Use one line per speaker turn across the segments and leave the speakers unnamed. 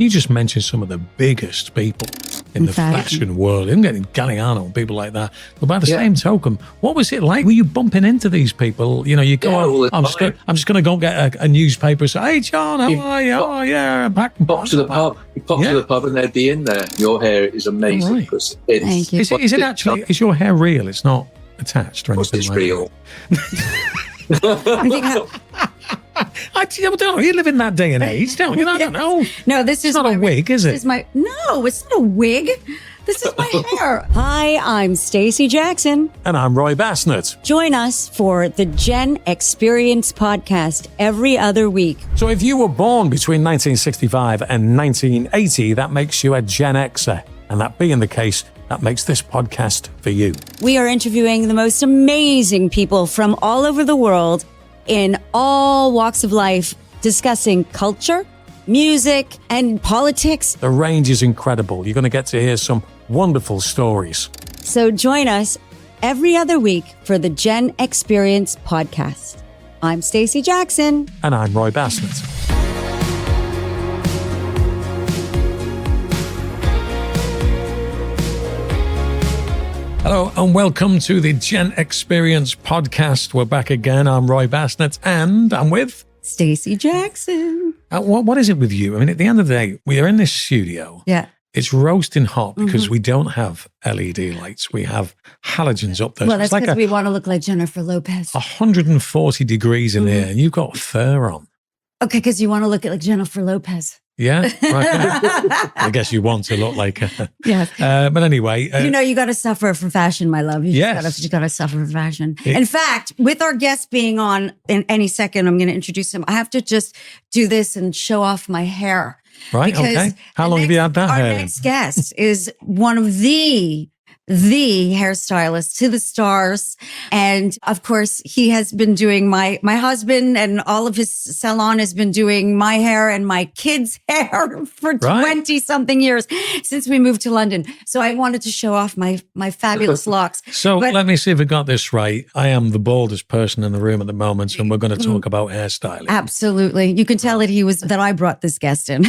You just mentioned some of the biggest people in the fashion world. I'm getting Galliano and people like that. But by the same token, what was it like? Were you bumping into these people? You know, you go, I'm just going to go get a newspaper and say, hey, John, how are you? Oh, yeah, I'm back.
Pop to the pub. You pop to the pub and they'd be in there. Your hair is amazing.
Right.
Thank
you. Is it actually, is your hair real? It's not attached or anything like
real.
I don't know. You live in that day and age, don't you? I don't know.
No, this is
not a wig, is it?
No, it's not a wig. This is my hair. Hi, I'm Stacey Jackson.
And I'm Roy Basnett.
Join us for the Gen-X-Perience Podcast every other week.
So if you were born between 1965 and 1980, that makes you a Gen Xer. And that being the case, that makes this podcast for you.
We are interviewing the most amazing people from all over the world in all walks of life, discussing culture, music, and politics.
The range is incredible. You're going to get to hear some wonderful stories.
So join us every other week for the Gen-X-Perience Podcast. I'm Stacey Jackson.
And I'm Roy Basnett. Hello and welcome to the Gen-X-Perience Podcast. We're back again. I'm Roy Basnett and I'm with
Stacey Jackson.
What is it with you? I mean, at the end of the day, we are in this studio.
Yeah.
It's roasting hot because we don't have LED lights. We have halogens up there.
Well, that's because we want to look like Jennifer Lopez.
140 degrees in here and you've got fur on.
Okay, because you want to look like Jennifer Lopez.
Yeah, right. I guess you want to look like her.
Yeah.
But anyway.
You got to suffer for fashion, my love. You just got to suffer for fashion. In fact, with our guest being on in any second, I'm going to introduce him. I have to just do this and show off my hair.
Right, okay. How long have you had that hair?
Our next guest is one of the hairstylist to the stars. And of course, he has been doing my husband and all of his salon has been doing my hair and my kids' hair for 20 something years since we moved to London. So I wanted to show off my fabulous locks.
So let me see if I got this right. I am the baldest person in the room at the moment, and we're going to talk about hairstyling.
Absolutely. You can tell that I brought this guest in.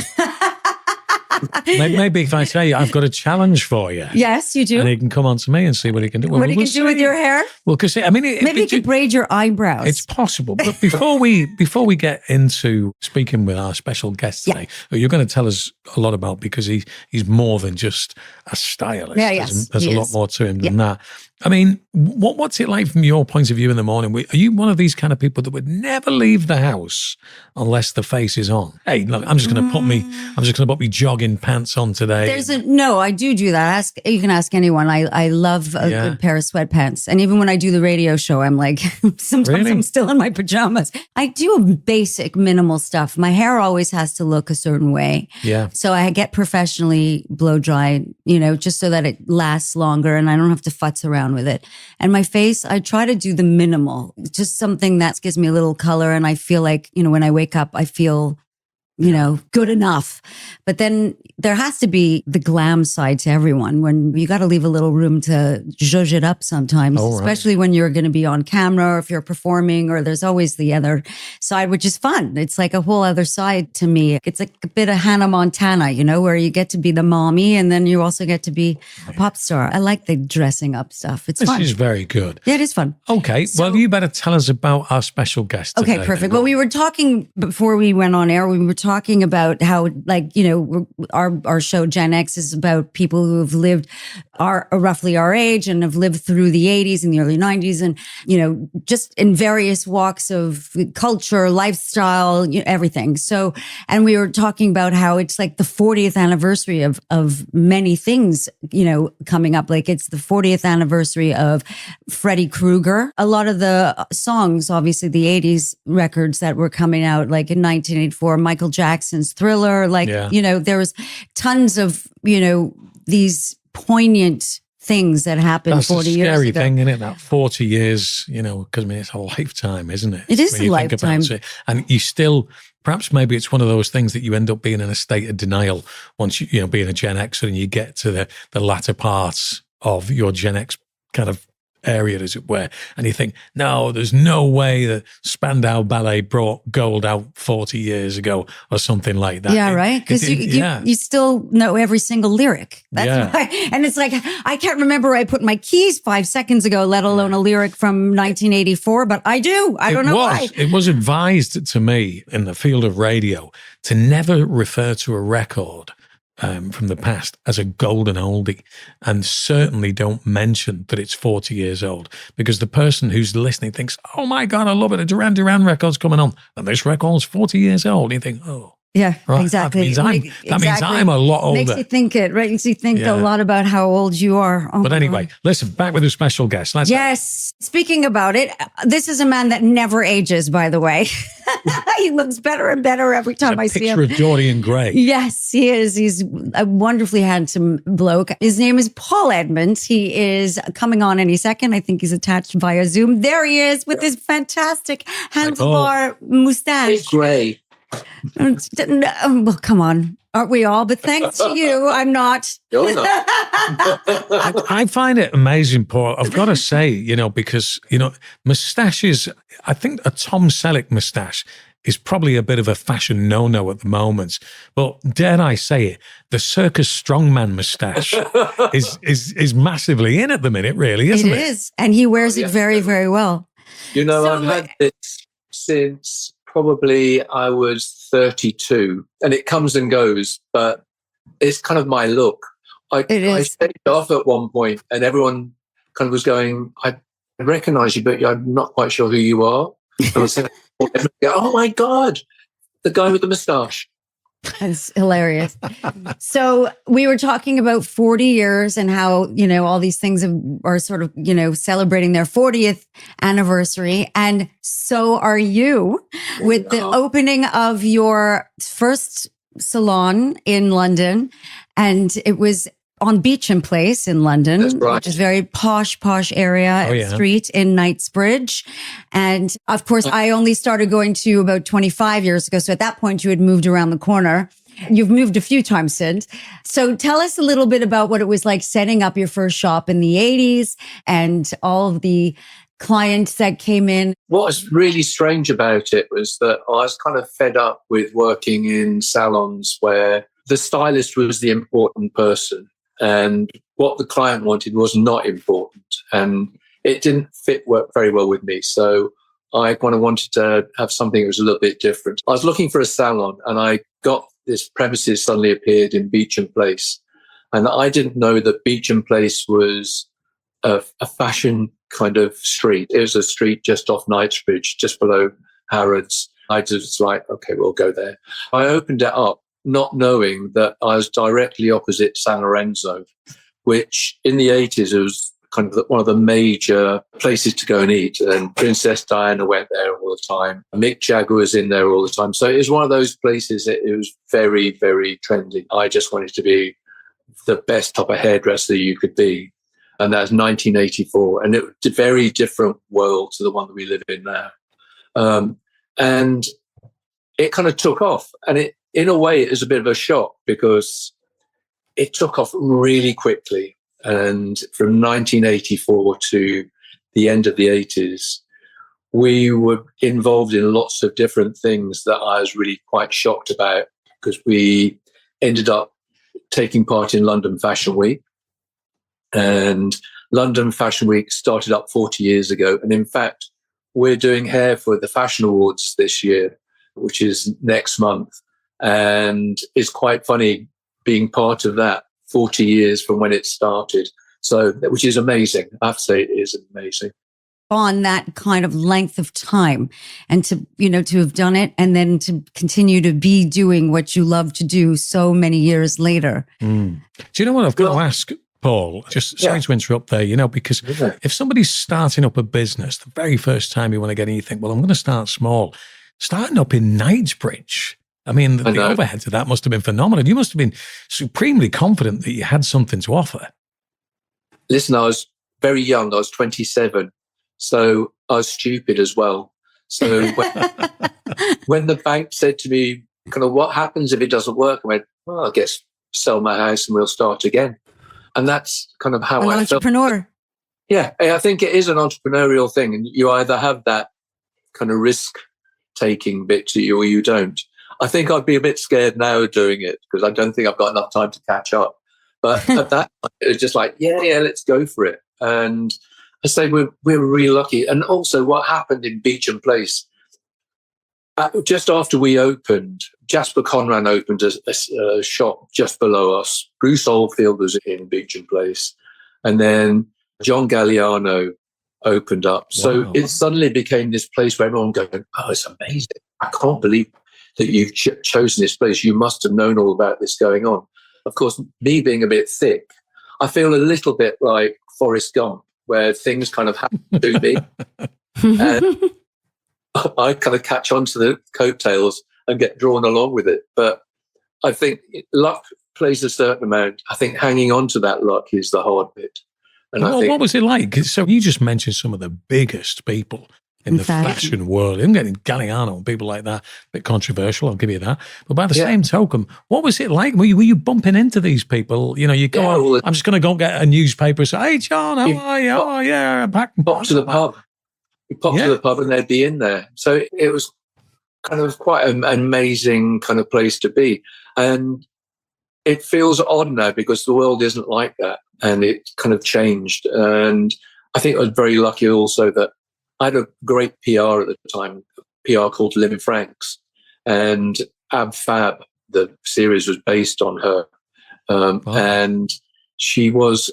Maybe if I say I've got a challenge for you.
Yes, you do.
And he can come on to me and see what he can do.
What he can do with your hair?
Well, because
maybe you could braid your eyebrows.
It's possible. But before we get into speaking with our special guest today, who you're going to tell us a lot about because he's more than just a stylist.
Yeah, yes,
There's a lot more to him than that. I mean, what's it like from your point of view in the morning? Are you one of these kind of people that would never leave the house unless the face is on? Hey, look, I'm just going to put me jogging pants on today.
I do that. You can ask anyone. I love a good pair of sweatpants. And even when I do the radio show, I'm like, sometimes I'm still in my pajamas. I do basic minimal stuff. My hair always has to look a certain way.
Yeah.
So I get professionally blow dried, just so that it lasts longer and I don't have to futz around with it. And my face, I try to do the minimal, just something that gives me a little color. And I feel like, when I wake up, I feel, good enough. But then there has to be the glam side to everyone when you got to leave a little room to zhuzh it up sometimes, especially when you're going to be on camera or if you're performing, or there's always the other side, which is fun. It's like a whole other side to me. It's like a bit of Hannah Montana, where you get to be the mommy and then you also get to be a pop star. I like the dressing up stuff. It's fun.
This is very good.
Yeah, it is fun.
Okay. Well, you better tell us about our special guest today.
Okay, perfect. Well, we were talking before we went on air, we were talking about how, our show Gen X is about people who have lived roughly our age and have lived through the 80s and the early 90s and, just in various walks of culture, lifestyle, everything. So, and we were talking about how it's like the 40th anniversary of many things, coming up. Like it's the 40th anniversary of Freddy Krueger. A lot of the songs, obviously the 80s records that were coming out, like in 1984, Michael Jackson's Thriller, there was tons of, these poignant things that happened 40 years ago.
That's a scary thing, isn't it? That 40 years, because it's a lifetime, isn't it?
It is a lifetime.
And you still, perhaps maybe it's one of those things that you end up being in a state of denial once being a Gen Xer and you get to the latter parts of your Gen X kind of area, as it were. And you think, no, there's no way that Spandau Ballet brought gold out 40 years ago or something like that.
Yeah, right? Because you still know every single lyric. That's why. And it's like, I can't remember where I put my keys 5 seconds ago, let alone a lyric from 1984, but I do. I don't know why.
It was advised to me in the field of radio to never refer to a record from the past as a golden oldie, and certainly don't mention that it's 40 years old, because the person who's listening thinks, oh my God, I love it. A Duran Duran record's coming on, and this record's 40 years old. And you think, oh.
Yeah,
right,
exactly.
That means I'm a lot older.
Makes you think it, right? Makes you think a lot about how old you are. Oh,
but anyway, listen, back with a special guest.
Speaking about it, this is a man that never ages, by the way. He looks better and better every time I see him.
Picture of Dorian Gray.
Yes, he is. He's a wonderfully handsome bloke. His name is Paul Edmonds. He is coming on any second. I think he's attached via Zoom. There he is with his fantastic handlebar mustache.
It's Gray.
Well, come on. Aren't we all? But thanks to you, I'm not.
You're not.
I find it amazing, Paul. I've got to say, because, mustaches, I think a Tom Selleck mustache is probably a bit of a fashion no-no at the moment. But dare I say it, the circus strongman mustache is massively in at the minute, really, isn't it?
It is. And he wears it very, very well.
I've had this since probably I was 32, and it comes and goes, but it's kind of my look. I shaved off at one point, and everyone kind of was going, I recognize you, but I'm not quite sure who you are. And I was saying, oh my God, the guy with the moustache.
That's hilarious. So we were talking about 40 years and how, all these things are sort of, celebrating their 40th anniversary. And so are you, with the opening of your first salon in London. And it was on Beecham Place in London, which is a very posh area, street in Knightsbridge. And of course, I only started going to you about 25 years ago. So at that point, you had moved around the corner. You've moved a few times since. So tell us a little bit about what it was like setting up your first shop in the 80s and all of the clients that came in.
What was really strange about it was that I was kind of fed up with working in salons where the stylist was the important person, and what the client wanted was not important, and it didn't work very well with me. So I kind of wanted to have something that was a little bit different. I was looking for a salon, and I got this premises suddenly appeared in Beecham Place, and I didn't know that Beecham Place was a fashion kind of street. It was a street just off Knightsbridge, just below Harrods. I just like, okay, we'll go there. I opened it up, not knowing that I was directly opposite San Lorenzo, which in the 80s it was kind of one of the major places to go and eat. And Princess Diana went there all the time. Mick Jagger was in there all the time. So it was one of those places that it was very, very trendy. I just wanted to be the best type of hairdresser you could be. And that's 1984. And it was a very different world to the one that we live in now. And it kind of took off. And it, in a way, it was a bit of a shock because it took off really quickly. And from 1984 to the end of the 80s, we were involved in lots of different things that I was really quite shocked about, because we ended up taking part in London Fashion Week. And London Fashion Week started up 40 years ago. And in fact, we're doing hair for the Fashion Awards this year, which is next month. And it's quite funny being part of that 40 years from when it started. So, which is amazing. I have to say it is amazing.
On that kind of length of time, and to, to have done it and then to continue to be doing what you love to do so many years later.
Do you know what I've got to ask, Paul? Just sorry to interrupt there, because if somebody's starting up a business, the very first time you want to get in, you think, well, I'm going to start small. Starting up in Knightsbridge, I mean, the overhead to that must have been phenomenal. You must have been supremely confident that you had something to offer.
Listen, I was very young. I was 27. So I was stupid as well. So when the bank said to me, kind of, what happens if it doesn't work? I went, well, I guess sell my house and we'll start again. And that's kind of how I felt.
Entrepreneur.
Yeah, I think it is an entrepreneurial thing, and you either have that kind of risk-taking bit to you or you don't. I think I'd be a bit scared now doing it because I don't think I've got enough time to catch up. But at that point, it's just like, yeah, let's go for it. And I say we're really lucky. And also what happened in Beecham Place, just after we opened, Jasper Conran opened a shop just below us. Bruce Oldfield was in Beecham Place. And then John Galliano opened up. So it suddenly became this place where everyone going, oh, it's amazing. I can't believe that you've chosen this place. You must have known all about this going on. Of course, me being a bit thick, I feel a little bit like Forrest Gump, where things kind of happen to me. And I kind of catch on to the coattails and get drawn along with it. But I think luck plays a certain amount. I think hanging on to that luck is the hard bit. And
what was it like? So you just mentioned some of the biggest people in the fashion world. I'm getting Galliano and people like that. A bit controversial, I'll give you that. But by the same token, what was it like? Were you bumping into these people? You know, you go, I'm just going to go and get a newspaper and say, hey, John, how are you? Oh, yeah.
Pop to the pub. You pop to the pub and they'd be in there. So it was kind of quite an amazing kind of place to be. And it feels odd now because the world isn't like that. And it kind of changed. And I think I was very lucky also that I had a great PR at the time, PR called Lynn Franks. And Ab Fab, the series was based on her. And she was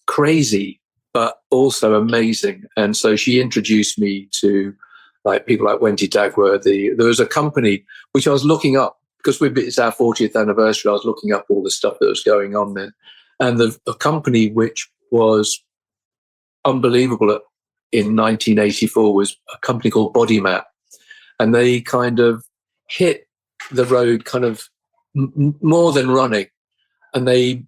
crazy, but also amazing. And so she introduced me to like people like Wendy Dagworthy. There was a company which I was looking up because it's our 40th anniversary. I was looking up all the stuff that was going on then. And the company which was unbelievable in 1984 was a company called Body Map. And they kind of hit the road kind of more than running. And they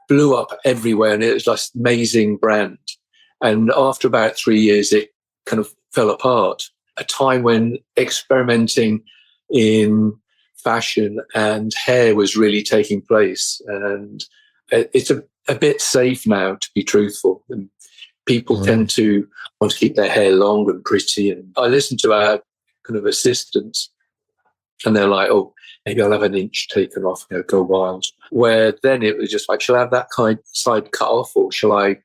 blew up everywhere. And it was just an amazing brand. And after about 3 years, it kind of fell apart. A time when experimenting in fashion and hair was really taking place. And it's a bit safe now, to be truthful. And people tend to want to keep their hair long and pretty. And I listen to our kind of assistants and they're like, oh, maybe I'll have an inch taken off, go wild. Where then it was just like, shall I have that side cut off or shall I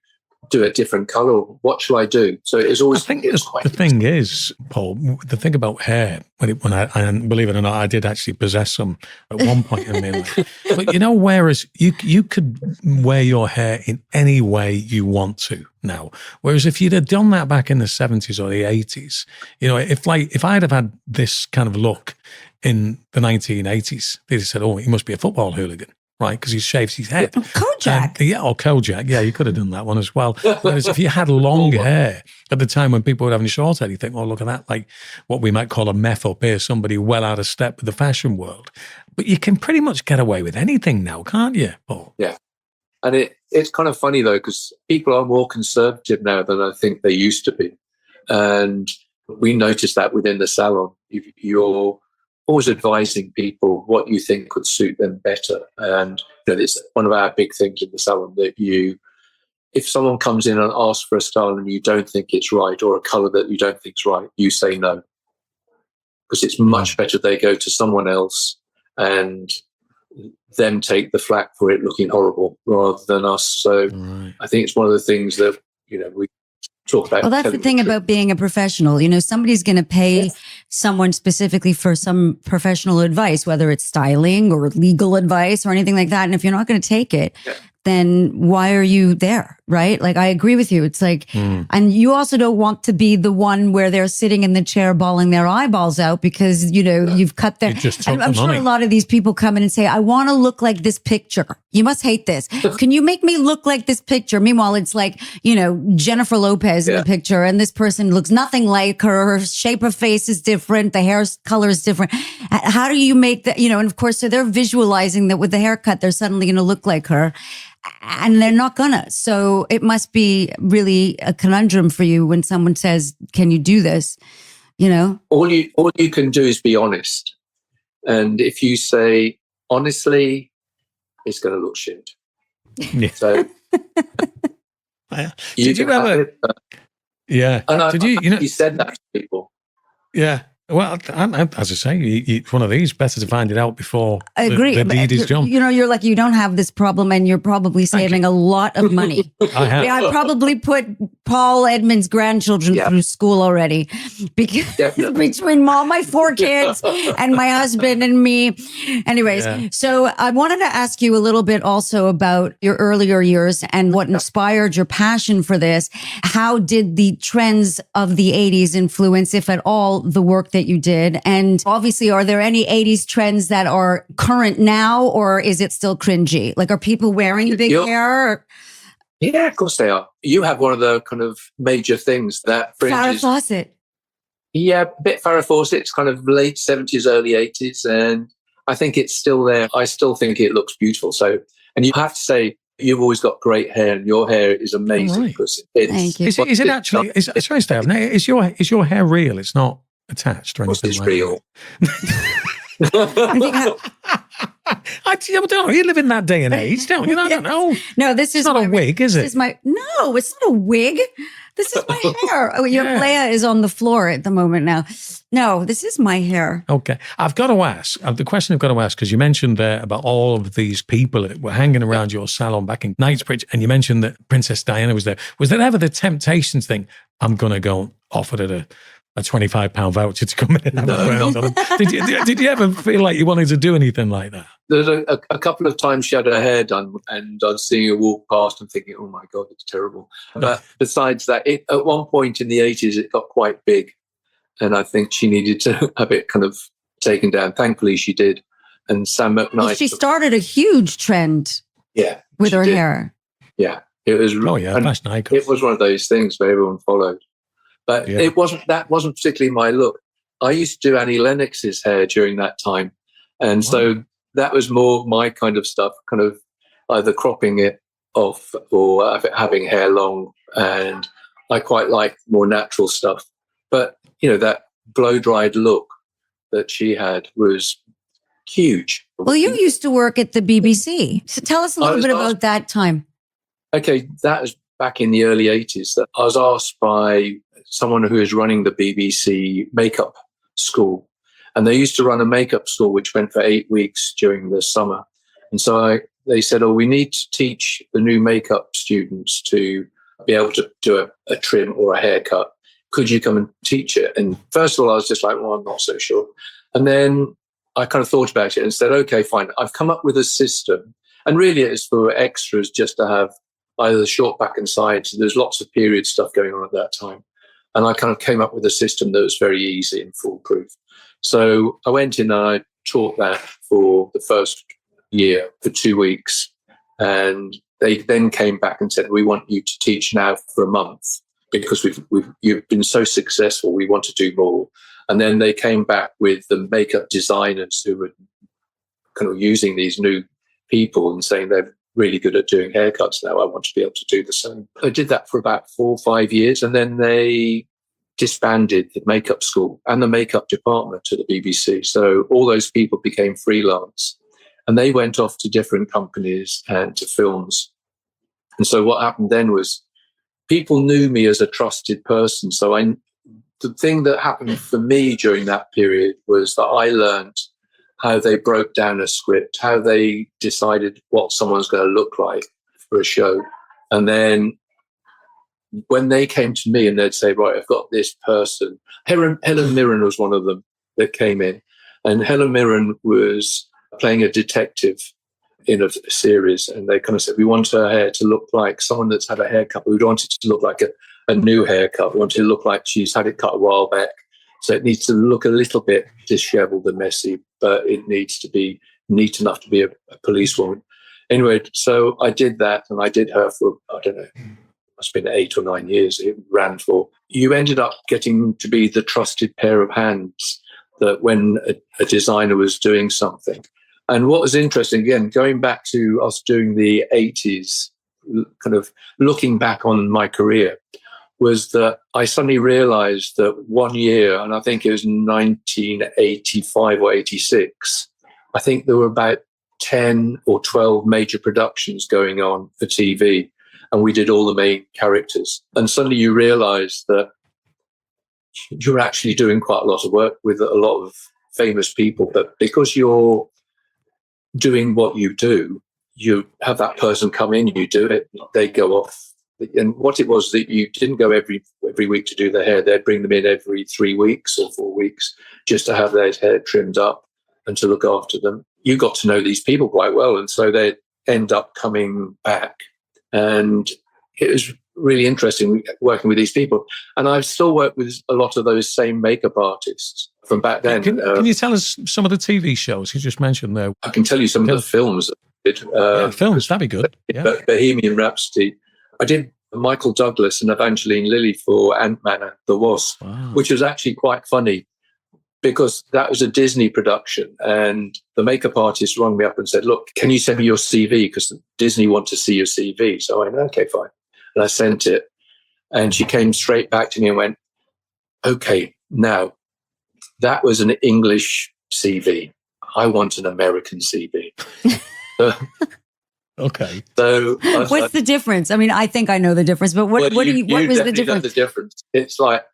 do a different color? What shall I do? So it's always.
I think the thing is, Paul, the thing about hair, when I and believe it or not, I did actually possess some at one point in my life. But whereas you could wear your hair in any way you want to now, whereas if you'd have done that back in the 70s or the 80s, if I'd have had this kind of look in the 1980s, they'd have said, oh, he must be a football hooligan. Right, because he shaves his head.
Kojak.
Or Kojak. Yeah, you could have done that one as well. Whereas if you had long hair at the time when people were having short hair, you think, oh, look at that, like what we might call a meth up here, somebody well out of step with the fashion world. But you can pretty much get away with anything now, can't you, Paul?
Yeah. And it's kind of funny, though, because people are more conservative now than I think they used to be. And we noticed that within the salon. You're always advising people what you think could suit them better. And it's one of our big things in the salon that if someone comes in and asks for a style and you don't think it's right or a color that you don't think is right, you say no. Because it's much better they go to someone else and them take the flak for it looking horrible rather than us. So I think it's one of the things that, we talk about.
Well, that's the thing about being a professional. Somebody's going to pay someone specifically for some professional advice, whether it's styling or legal advice or anything like that. And if you're not going to take it, then why are you there? Right? Like, I agree with you. It's like, and you also don't want to be the one where they're sitting in the chair bawling their eyeballs out because, you've cut their, I'm sure a lot of these people come in and say, I want to look like this picture. You must hate this. Can you make me look like this picture? Meanwhile, it's like, Jennifer Lopez in the picture and this person looks nothing like her. Her shape of face is different. The hair color is different. How do you make that, and of course, so they're visualizing that with the haircut, they're suddenly going to look like her. And they're not gonna. So it must be really a conundrum for you when someone says, can you do this?
All you can do is be honest. And if you say, honestly, it's going to look shit.
Yeah.
So
Did you ever? Yeah.
And
Did you?
You said that to people.
Yeah. Well, as I say, it's one of these. Better to find it out before
I agree.
the deed is done.
You're like, you don't have this problem, and you're probably saving a lot of money.
I have.
I probably put Paul Edmonds' grandchildren through school already, because between all my 4 kids and my husband and me. Anyways, so I wanted to ask you a little bit also about your earlier years and what inspired your passion for this. How did the trends of the 80s influence, if at all, the work that you did? And obviously, are there any 80s trends that are current now, or is it still cringy? Like, are people wearing big hair?
Yeah, of course they are. You have one of the kind of major things that
Farrah Fawcett.
Yeah, a bit Farrah Fawcett. It's kind of late 70s, early 80s. And I think it's still there. I still think it looks beautiful. So, and you have to say, you've always got great hair, and your hair is amazing.
Right.
Thank you.
Is it actually? Sorry, Steph. Is your hair real? It's not attached or anything like
real.
I don't know. You live in that day and age, don't you? I don't know.
No, this is
not a wig, is it?
No, it's not a wig. This is my hair. Oh, your Leia is on the floor at the moment now. No, this is my hair.
Okay. I've got to ask, the question I've got to ask, because you mentioned there about all of these people that were hanging around your salon back in Knightsbridge, and you mentioned that Princess Diana was there. Was there ever the Temptations thing? I'm going to go offer it a £25 voucher to come in and have a round on it. Did you ever feel like you wanted to do anything like that?
There's a couple of times she had her hair done, and I was seeing her walk past and thinking, oh my God, it's terrible. But besides that, at one point in the 80s, it got quite big. And I think she needed to have it kind of taken down. Thankfully, she did. And Sam McKnight.
Well, she started a huge trend with her hair.
Yeah. It was,
it
was one of those things where everyone followed. But that wasn't particularly my look. I used to do Annie Lennox's hair during that time. And so that was more my kind of stuff, kind of either cropping it off or having hair long. And I quite like more natural stuff. But, that blow-dried look that she had was huge.
Well, you used to work at the BBC. So tell us a little bit about that time.
Okay, that was back in the early 80s. That I was asked by someone who is running the BBC makeup school. And they used to run a makeup school which went for 8 weeks during the summer. And so they said, we need to teach the new makeup students to be able to do a trim or a haircut. Could you come and teach it? And first of all, I was just like, well, I'm not so sure. And then I kind of thought about it and said, okay, fine. I've come up with a system. And really it's for extras just to have either the short back and sides. There's lots of period stuff going on at that time. And I kind of came up with a system that was very easy and foolproof. So I went in and I taught that for the first year for 2 weeks. And they then came back and said, we want you to teach now for a month because you've been so successful. We want to do more. And then they came back with the makeup designers who were kind of using these new people and saying they're really good at doing haircuts now. I want to be able to do the same. I did that for about 4 or 5 years, and then they disbanded the makeup school and the makeup department to the BBC. So all those people became freelance, and they went off to different companies and to films. And so what happened then was people knew me as a trusted person. So the thing that happened for me during that period was that I learned how they broke down a script, how they decided what someone's going to look like for a show. And then when they came to me and they'd say, right, I've got this person. Helen Mirren was one of them that came in. And Helen Mirren was playing a detective in a series. And they kind of said, we want her hair to look like someone that's had a haircut. We want it to look like a new haircut. We want it to look like she's had it cut a while back. So it needs to look a little bit disheveled and messy, but it needs to be neat enough to be a policewoman. Anyway, so I did that, and I did her for, I don't know, must have been 8 or 9 years it ran for. You ended up getting to be the trusted pair of hands that when a designer was doing something. And what was interesting, again, going back to us doing the 80s, kind of looking back on my career, was that I suddenly realized that 1 year, and I think it was 1985 or 86, I think there were about 10 or 12 major productions going on for TV. and we did all the main characters. And suddenly you realize that you're actually doing quite a lot of work with a lot of famous people, but because you're doing what you do, you have that person come in, you do it, they go off. And what it was that you didn't go every week to do their hair. They'd bring them in every 3 weeks or 4 weeks just to have their hair trimmed up and to look after them. You got to know these people quite well, and so they'd end up coming back. And it was really interesting working with these people. And I've still worked with a lot of those same makeup artists from back then.
Can you tell us some of the TV shows you just mentioned there?
I can tell you some of the films.
Films, that'd be good. Yeah.
Bohemian Rhapsody. I did Michael Douglas and Evangeline Lilly for Ant-Man and the Wasp, which was actually quite funny because that was a Disney production. And the makeup artist rang me up and said, look, can you send me your CV? Because Disney want to see your CV. So I went, okay, fine. And I sent it. And she came straight back to me and went, okay, now that was an English CV. I want an American CV.
Okay.
So
what's the difference? I mean, I think I know the difference, but what was the difference?
The difference. It's like,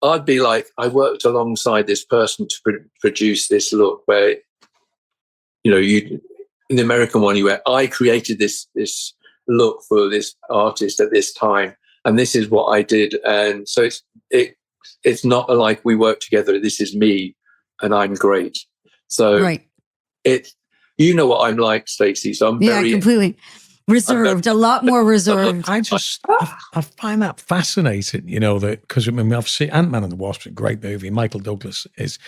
I'd be like, I worked alongside this person to produce this look where, in the American one, you went, I created this look for this artist at this time, and this is what I did. And so it's not like we work together. This is me, and I'm great. So
right.
You know what I'm like, Stacey. So I'm very
completely reserved, a lot more reserved.
I find that fascinating, that because obviously Ant-Man and the Wasp is a great movie. Michael Douglas is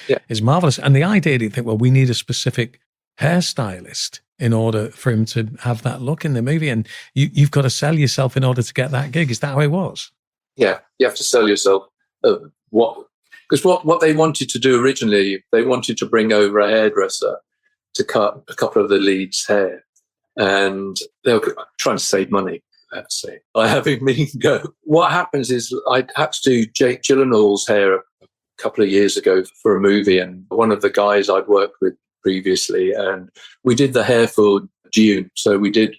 marvelous. And the idea that you think, well, we need a specific hairstylist in order for him to have that look in the movie. And you've got to sell yourself in order to get that gig. Is that how it was?
Yeah, you have to sell yourself. Because what they wanted to do originally, they wanted to bring over a hairdresser to cut a couple of the leads' hair. And they were trying to save money, I have to say, by having me go. What happens is I had to do Jake Gyllenhaal's hair a couple of years ago for a movie, and one of the guys I'd worked with previously, and we did the hair for June. So we did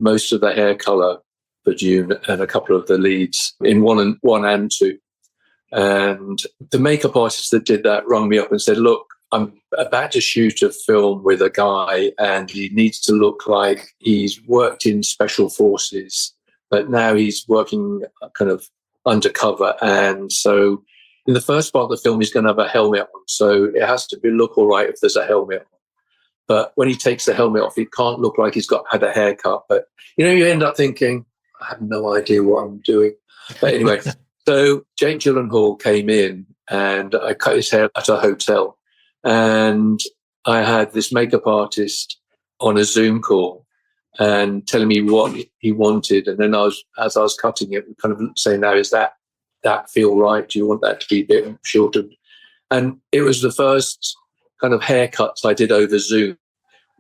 most of the hair color for June and a couple of the leads in one and two. And the makeup artist that did that rang me up and said, look, I'm about to shoot a film with a guy and he needs to look like he's worked in special forces, but now he's working kind of undercover. And so in the first part of the film, he's going to have a helmet on. So it has to look all right if there's a helmet on. But when he takes the helmet off, it can't look like he's had a haircut. But, you end up thinking, I have no idea what I'm doing. But anyway, so Jake Gyllenhaal came in and I cut his hair at a hotel. And I had this makeup artist on a Zoom call and telling me what he wanted. And then as I was cutting it, kind of saying, now, is that feel right? Do you want that to be a bit shorter? And it was the first kind of haircuts I did over Zoom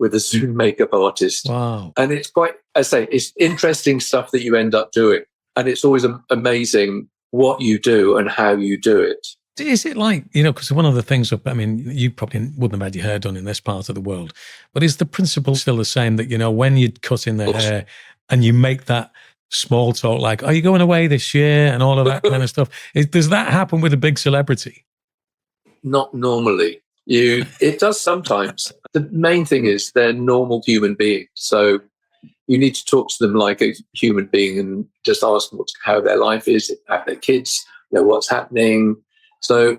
with a Zoom makeup artist.
Wow.
And it's quite, I say, it's interesting stuff that you end up doing. And it's always amazing what you do and how you do it.
Is it like, because one of the things, you probably wouldn't have had your hair done in this part of the world, but is the principle still the same that, when you cut in their hair and you make that small talk, like, are you going away this year and all of that kind of stuff? Does that happen with a big celebrity?
Not normally. It does sometimes. The main thing is they're normal human beings. So you need to talk to them like a human being and just ask them how their life is, how their kids, what's happening. So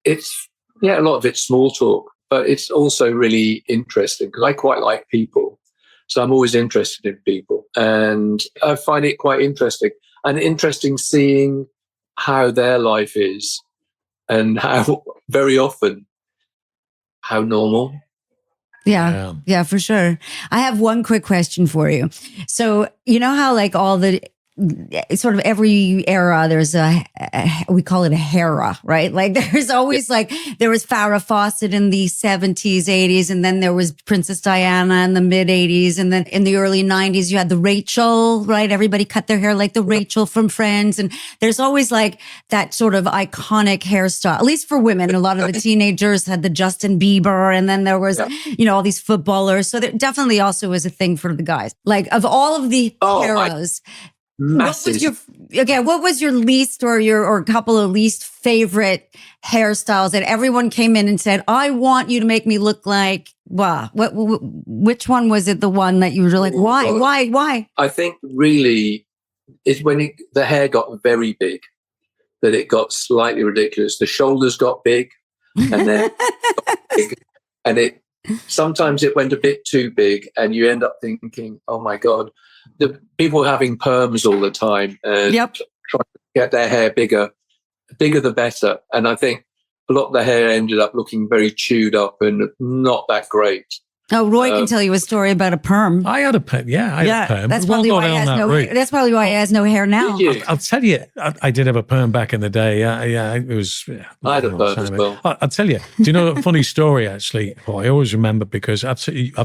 it's, a lot of it's small talk, but it's also really interesting because I quite like people. So I'm always interested in people and I find it quite interesting and interesting seeing how their life is and how very often how normal.
Yeah, for sure. I have one quick question for you. So, how like all the sort of every era, there's we call it a hera, right? Like there's always there was Farrah Fawcett in the 70s, 80s, and then there was Princess Diana in the mid 80s. And then in the early 90s, you had the Rachel, right? Everybody cut their hair like the Rachel from Friends. And there's always that sort of iconic hairstyle, at least for women. A lot of the teenagers had the Justin Bieber, and then there was, all these footballers. So there definitely also was a thing for the guys. Like of all of the eras, what was your least or a couple of least favorite hairstyles that everyone came in and said, I want you to make me look like, wow. Which one was it, the one that you were like, why?
I think really it's when the hair got very big that it got slightly ridiculous. The shoulders got big and then got big, and sometimes it went a bit too big, and you end up thinking, oh my God, the people having perms all the time and trying to get their hair bigger the better. And I think a lot of the hair ended up looking very chewed up and not that great.
Oh, Roy can tell you a story about a perm.
I had a perm. Yeah, I had a perm.
That's probably why he has no hair now.
I'll tell you, I did have a perm back in the day. Yeah, it was.
I had a perm as well.
I'll tell you. Do you know a funny story, actually? Oh, I always remember because I've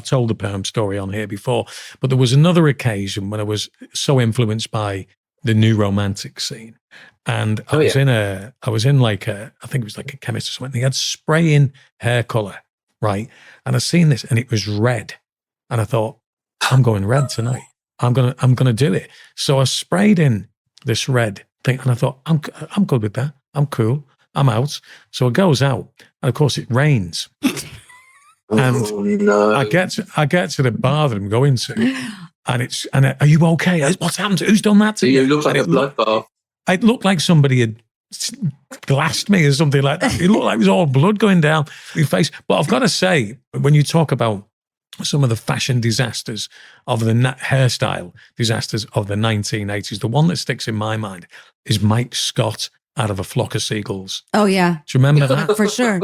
told the perm story on here before, but there was another occasion when I was so influenced by the new romantic scene. And I was in I think it was like a chemist or something. They had spraying hair color. Right. And I seen this and it was red. And I thought, I'm going red tonight. I'm gonna do it. So I sprayed in this red thing and I thought, I'm good with that. I'm cool. I'm out. So it goes out. And of course it rains. And I get to the bar that I'm going to, and are you okay? What's happened? Who's done that to you?
You look like a blood bath.
It looked like somebody had glassed me or something like that. It looked like it was all blood going down your face. But I've got to say, when you talk about some of the fashion disasters of the hairstyle disasters of the 1980s, the one that sticks in my mind is Mike Scott out of A Flock of Seagulls.
Oh, yeah.
Do you remember that?
For sure.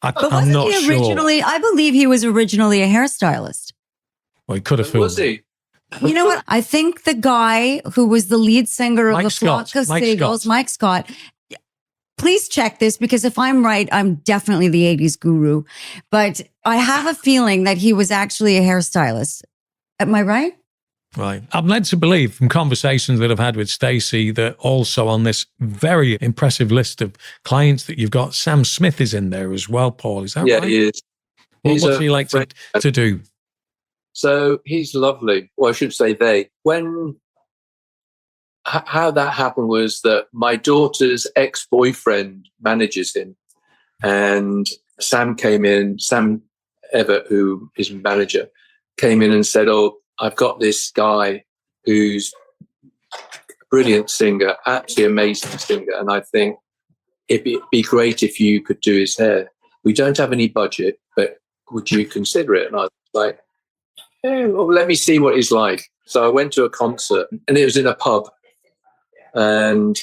I'm not sure.
I believe he was originally a hairstylist.
Well, he could have fooled
Was he?
You know what? I think the guy who was the lead singer of The Flock of Seagulls, Mike Scott. Please check this, because if I'm right, I'm definitely the 80s guru. But I have a feeling that he was actually a hairstylist. Am I right?
Right. I'm led to believe from conversations that I've had with Stacey that also on this very impressive list of clients that you've got, Sam Smith is in there as well, Paul. Is that right?
Yeah, he is.
What's he like to do?
So he's lovely. Well, I should say they. How that happened was that my daughter's ex-boyfriend manages him, and Sam Everett, who is manager, came in and said, oh, I've got this guy who's a brilliant singer, absolutely amazing singer, and I think it'd be great if you could do his hair. We don't have any budget, but would you consider it? And I was like, well, let me see what he's like. So I went to a concert, and it was in a pub. And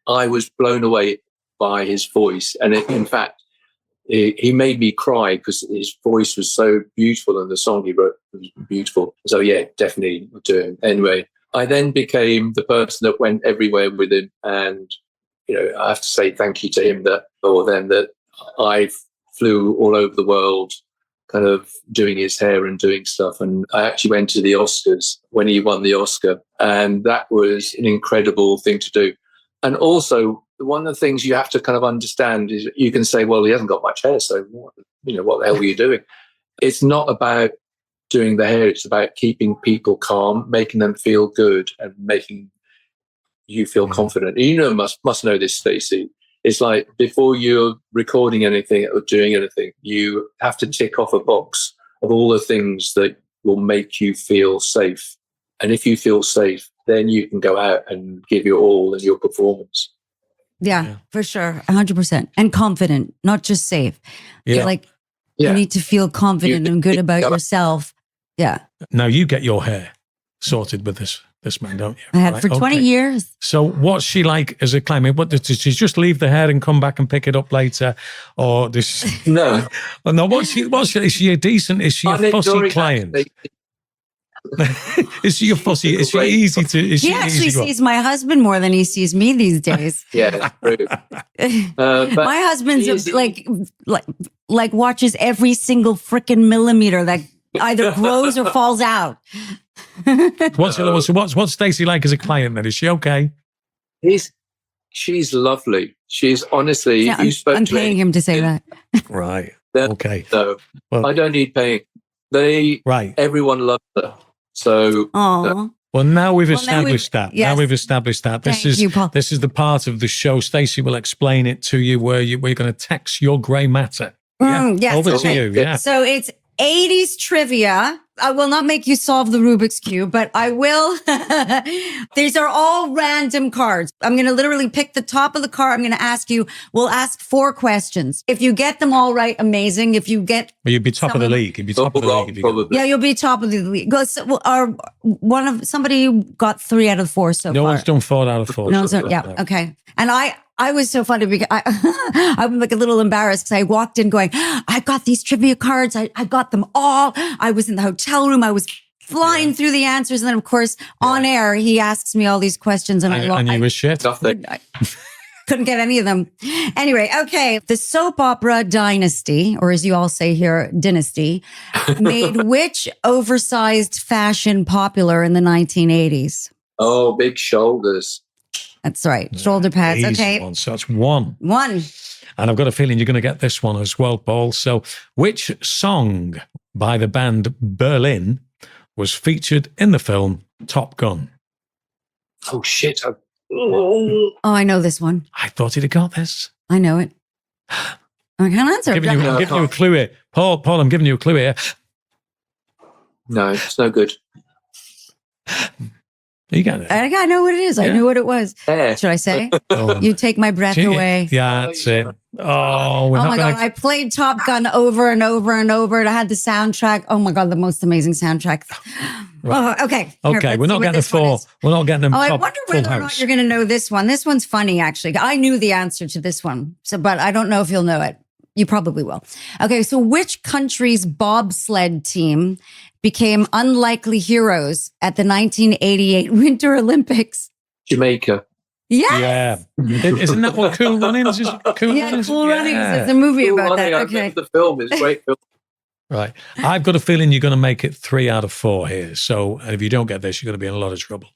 I was blown away by his voice. And in fact, he made me cry because his voice was so beautiful and the song he wrote was beautiful. So yeah, definitely do him. Anyway, I then became the person that went everywhere with him. And, I have to say thank you to him that I flew all over the world kind of doing his hair and doing stuff. And I actually went to the Oscars when he won the Oscar. And that was an incredible thing to do. And also, one of the things you have to kind of understand is you can say, well, he hasn't got much hair, so what the hell were you doing? It's not about doing the hair. It's about keeping people calm, making them feel good and making you feel confident. You must know this, Stacey. It's like before you're recording anything or doing anything, you have to tick off a box of all the things that will make you feel safe. And if you feel safe, then you can go out and give your all in your performance.
Yeah, for sure. 100%. And confident, not just safe.
Yeah.
You need to feel confident and good about yourself. Yeah.
Now you get your hair sorted with this man, don't you?
I had for 20 years.
So what's she like as a client? What does she just leave the hair and come back and pick it up later? Or does she,
No.
No, what's she, is she a decent, is she a fussy client? Is she a fussy? Is she easy to? Is
He actually sees my husband more than he sees me these days.
Yeah, that's true.
My husband's like watches every single freaking millimeter that either grows or falls out.
What's Stacey like as a client then? Is she okay?
She's lovely. She's honestly,
Yeah,
you spoke
I'm
to me.
paying him to say that.
Right.
Then-
Okay.
No,
Well-
I don't need paying.
Right.
Everyone loves her. So
Oh,
Well, now we've
now
established
we've-
that.
yes.
Now we've established that.
Thank you, Paul.
This is the part of the show. Stacey will explain it to you where we're going to tax your grey matter.
yes.
Over
Okay.
to you. Yeah.
So it's 80s trivia. I will not make you solve the Rubik's Cube, but I will. These are all random cards. I'm going to literally pick the top of the card. I'm going to ask you, we'll ask 4 questions. If you get them all right, amazing. If you get,
Well, you'd be top of the league. You'd be top of the league. If you
probably.
yeah, you'll be top of the league. Somebody got 3 out of 4 so
No
far.
one's done 4 out of 4.
No, yeah, okay. And I was so funny because I'm like a little embarrassed because I walked in going, I got these trivia cards. I got them all. I was in the hotel room. I was flying through the answers. And then, of course, on air, he asks me all these questions. And
And you were shit.
Nothing.
I couldn't get any of them. Anyway, okay. The soap opera Dynasty, or as you all say here, Dynasty, made which oversized fashion popular in the 1980s?
Oh, big shoulders.
That's right. Shoulder pads.
Easy
Okay.
one. So that's 1.
1.
And I've got a feeling you're going to get this one as well, Paul. So which song by the band Berlin was featured in the film Top Gun?
Oh, shit.
Oh, I know this one.
I thought he'd have got this.
I know it. I can't answer.
I'm giving you a clue here. Paul, I'm giving you a clue here.
No, it's no good.
You got it.
I know what it is. I
Yeah.
knew what it was.
Hair.
Should I say?
Oh,
You take my breath away.
Yeah, that's it. Oh, we're
Oh
not
my
going
God. I played Top Gun over and over and over. And I had the soundtrack. Oh my God, the most amazing soundtrack.
Right.
Oh, okay.
Okay,
Here,
we're
let's
not
see what
getting a
this one
4.
is.
We're not getting them
Oh, I
top
wonder
full
whether or not
house.
you're going to know this one. This one's funny, actually. I knew the answer to this one, but I don't know if you'll know it. You probably will. Okay, so which country's bobsled team became unlikely heroes at the 1988 Winter Olympics?
Jamaica.
Yes.
Yeah. Isn't that what Cool Runnings is? Cool
Yeah,
Runnings?
Cool Runnings.
Yeah.
There's a movie
Cool
about
Running,
that.
I
Okay.
remember the film. It's a great film.
Right. I've got a feeling you're going to make it 3 out of 4 here. So if you don't get this, you're going to be in a lot of trouble.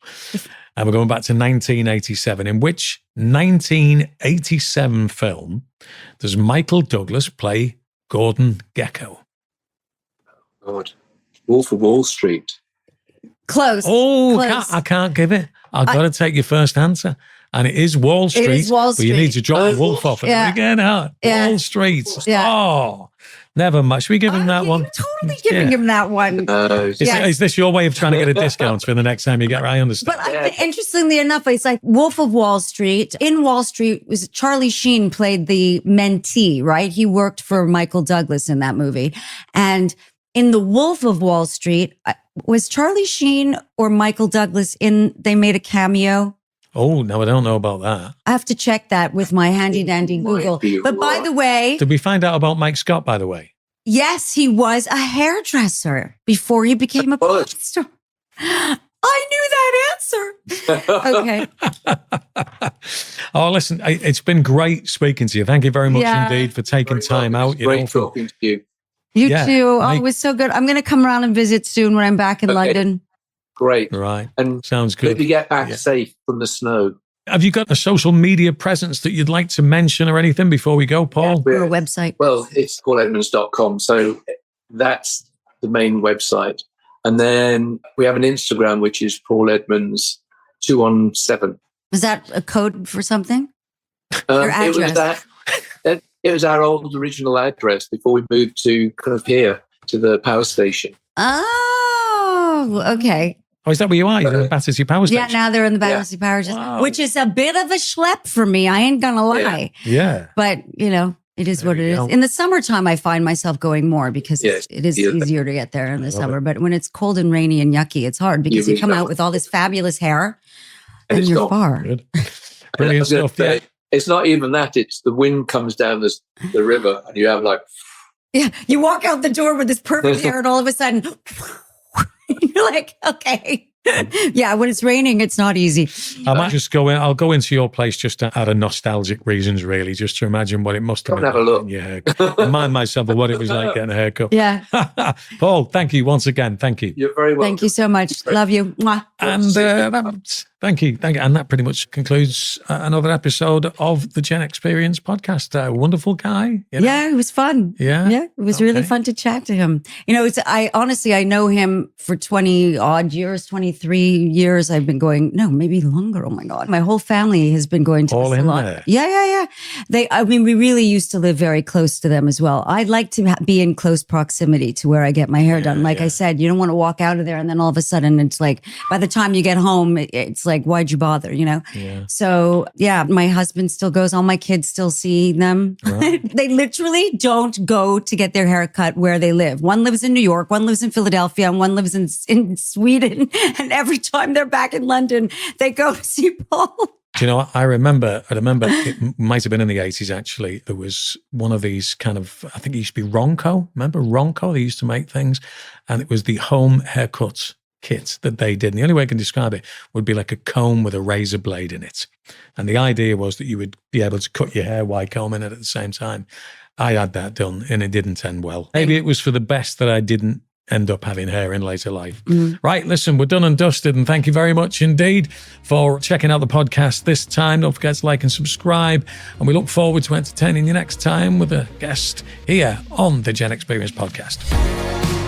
And we're going back to 1987. In which 1987 film does Michael Douglas play Gordon Gekko?
God. Wolf of Wall Street.
Close.
Oh,
Close.
I can't give it. I've got to take your first answer. And it is Wall Street.
is Wall
But you need to drop the wolf off.
Yeah.
Again,
Yeah.
Wall Street.
Yeah.
Oh, never mind. Should we give him that one?
You're totally giving him that one.
Is this your way of trying to get a discount for the next time you get right? I understand.
But interestingly enough, it's like Wolf of Wall Street. In Wall Street, was Charlie Sheen played the mentee, right? He worked for Michael Douglas in that movie. And in the Wolf of Wall Street, was Charlie Sheen or Michael Douglas they made a cameo?
Oh, no, I don't know about that.
I have to check that with my handy dandy Google. But by the way,
Did we find out about Mike Scott, by the way?
yes, he was a hairdresser before he became a pop star. I knew that answer. Okay.
Oh, listen, it's been great speaking to you. Thank you very much
Yeah.
indeed for taking time out.
Great talking to you.
You
Yeah,
too. Oh,
Mike-
it was so good. I'm going to come around and visit soon when I'm back in
Okay.
London.
Great.
Right.
And
Sounds good.
maybe get back
Yeah.
safe from the snow.
Have you got a social media presence that you'd like to mention or anything before we go, Paul?
Or a website.
Well, it's pauledmonds.com. So that's the main website. And then we have an Instagram, which is Paul Edmonds 217.
Is that a code for something? Your
It was
address.
it was our old original address before we moved to kind of here to the power station.
Oh, okay.
Oh, is that where you are? You're in Battersea Power Station?
Yeah, now they're in the Battersea Power Station,
Wow.
which is a bit of a schlep for me. I ain't going to lie.
Yeah.
But, it is
There
what it
you
is.
go.
In the summertime, I find myself going more because
Yes.
it is
Yeah.
easier to get there in the
love
summer. But when it's cold and rainy and yucky, it's hard because you
really
come out
don't.
with all this fabulous hair and
it's
you're
not
far.
Good.
And I
Brilliant
was gonna
stuff. Yeah.
say, it's not even that. It's the wind comes down the river and you have like,
Yeah, you walk out the door with this perfect hair and all of a sudden, You're like, okay. Yeah, when it's raining, it's not easy.
I might just go in. I'll go into your place just out of nostalgic reasons, really, just to imagine what it must have been.
Have a look.
Yeah, remind myself of what it was like getting a haircut.
Yeah.
Paul, thank you once again. Thank you.
You're very welcome.
Thank you so much. Love you. Mwah.
And thank you. And that pretty much concludes another episode of the Gen-X-Perience Podcast. Wonderful guy. You know?
Yeah, it was fun.
Yeah?
Yeah, it was really fun to chat to him. You know, I know him for 20 odd years, 23 years. I've been going, no, maybe longer. Oh my God. My whole family has been going to
all
the
in
salon.
there.
Yeah. We really used to live very close to them as well. I'd like to be in close proximity to where I get my hair done. Like I said, you don't want to walk out of there and then all of a sudden it's like, by the time you get home, it's like, why'd you bother, you know?
Yeah.
So yeah, my husband still goes, all my kids still see them. Right. They literally don't go to get their hair cut where they live. One lives in New York, one lives in Philadelphia, and one lives in Sweden. And every time they're back in London, they go to see Paul.
Do you know what? I remember it might have been in the 80s actually. There was one of these kind of, I think it used to be Ronco. Remember Ronco? They used to make things. And it was the home haircut kit that they did. And the only way I can describe it would be like a comb with a razor blade in it. And the idea was that you would be able to cut your hair while combing it at the same time. I had that done and it didn't end well. Maybe it was for the best that I didn't end up having hair in later life. Right, listen, we're done and dusted, and thank you very much indeed for checking out the podcast this time. Don't forget to like and subscribe, and we look forward to entertaining you next time with a guest here on the Gen-X-Perience Podcast.